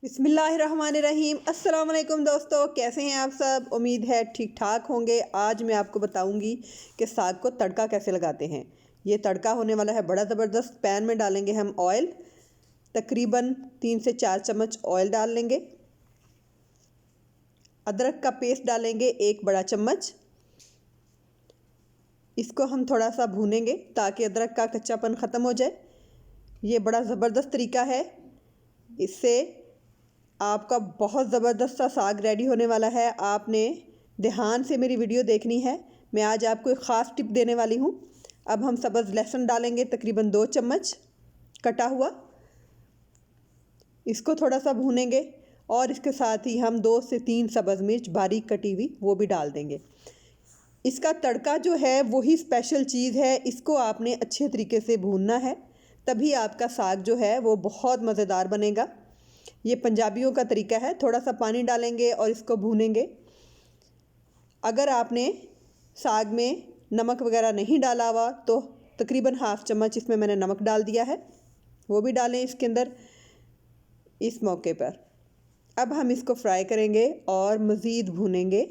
बिस्मिल्लाहिर्रहमानिर्रहीम। अस्सलाम वालेकुम दोस्तों, कैसे हैं आप सब? उम्मीद है ठीक ठाक होंगे। आज मैं आपको बताऊंगी कि साग को तड़का कैसे लगाते हैं। ये तड़का होने वाला है बड़ा ज़बरदस्त। पैन में डालेंगे हम ऑयल, तकरीबन 3 से 4 चम्मच ऑयल डाल लेंगे। अदरक का पेस्ट डालेंगे 1 बड़ा चम्मच। इसको हम थोड़ा सा भूनेंगे ताकि अदरक का कच्चापन ख़त्म हो जाए। ये बड़ा ज़बरदस्त तरीका है, इससे आपका बहुत ज़बरदस्त सा साग रेडी होने वाला है। आपने ध्यान से मेरी वीडियो देखनी है। मैं आज आपको एक ख़ास टिप देने वाली हूँ। अब हम सब्ज़ लहसुन डालेंगे तकरीबन 2 चम्मच कटा हुआ। इसको थोड़ा सा भूनेंगे और इसके साथ ही हम 2 से 3 सब्ज़ मिर्च बारीक कटी हुई वो भी डाल देंगे। इसका तड़का जो है वही स्पेशल चीज़ है। इसको आपने अच्छे तरीके से भूनना है, तभी आपका साग जो है वो बहुत मज़ेदार बनेगा। ये पंजाबियों का तरीका है। थोड़ा सा पानी डालेंगे और इसको भूनेंगे। अगर आपने साग में नमक वगैरह नहीं डाला हुआ तो तकरीबन हाफ़ चम्मच इसमें मैंने नमक डाल दिया है, वो भी डालें इसके अंदर इस मौके पर। अब हम इसको फ्राई करेंगे और मज़ीद भूनेंगे।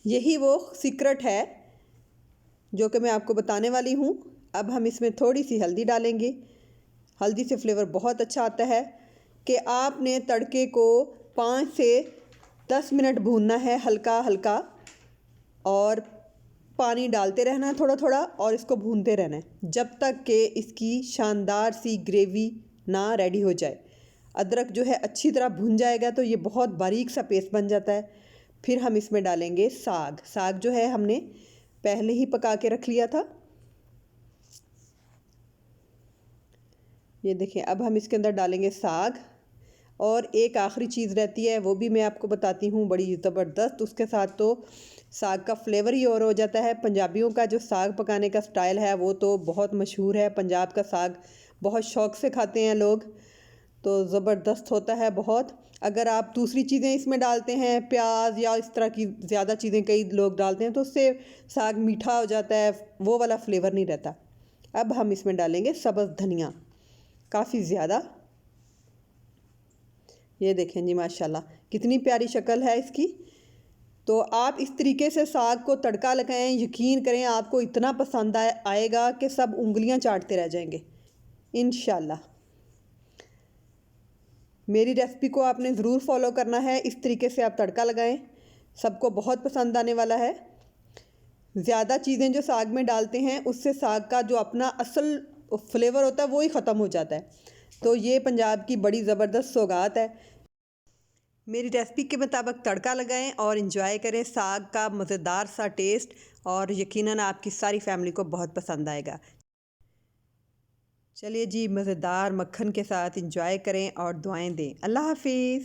यही वो सीक्रेट है जो कि मैं आपको बताने वाली हूँ। अब हम इसमें थोड़ी सी हल्दी डालेंगे। हल्दी से फ्लेवर बहुत अच्छा आता है। कि आपने तड़के को 5 से 10 मिनट भूनना है हल्का हल्का, और पानी डालते रहना है थोड़ा थोड़ा, और इसको भूनते रहना है जब तक कि इसकी शानदार सी ग्रेवी ना रेडी हो जाए। अदरक जो है अच्छी तरह भुन जाएगा तो ये बहुत बारीक सा पेस्ट बन जाता है। फिर हम इसमें डालेंगे साग। साग जो है हमने पहले ही पका के रख लिया था। ये देखें, अब हम इसके अंदर डालेंगे साग। और एक आखिरी चीज़ रहती है, वो भी मैं आपको बताती हूँ, बड़ी ज़बरदस्त। उसके साथ तो साग का फ्लेवर ही और हो जाता है। पंजाबियों का जो साग पकाने का स्टाइल है वो तो बहुत मशहूर है। पंजाब का साग बहुत शौक़ से खाते हैं लोग, तो ज़बरदस्त होता है बहुत। अगर आप दूसरी चीज़ें इसमें डालते हैं, प्याज या इस तरह की ज़्यादा चीज़ें कई लोग डालते हैं, तो उससे साग मीठा हो जाता है, वो वाला फ्लेवर नहीं रहता। अब हम इसमें डालेंगे सब्ज़ धनिया काफ़ी ज़्यादा। ये देखें जी, माशाल्लाह कितनी प्यारी शक्ल है इसकी। तो आप इस तरीके से साग को तड़का लगाएं, यकीन करें आपको इतना पसंद आएगा कि सब उंगलियां चाटते रह जाएंगे इंशाल्लाह। मेरी रेसिपी को आपने ज़रूर फॉलो करना है। इस तरीके से आप तड़का लगाएं, सबको बहुत पसंद आने वाला है। ज़्यादा चीज़ें जो साग में डालते हैं उससे साग का जो अपना असल फ्लेवर होता है वो ही ख़त्म हो जाता है। तो ये पंजाब की बड़ी ज़बरदस्त सौगात है। मेरी रेसिपी के मुताबिक तड़का लगाएं और इन्जॉय करें साग का मज़ेदार सा टेस्ट, और यकीनन आपकी सारी फैमिली को बहुत पसंद आएगा। चलिए जी, मज़ेदार मक्खन के साथ इन्जॉय करें और दुआएं दें। अल्लाह हाफिज़।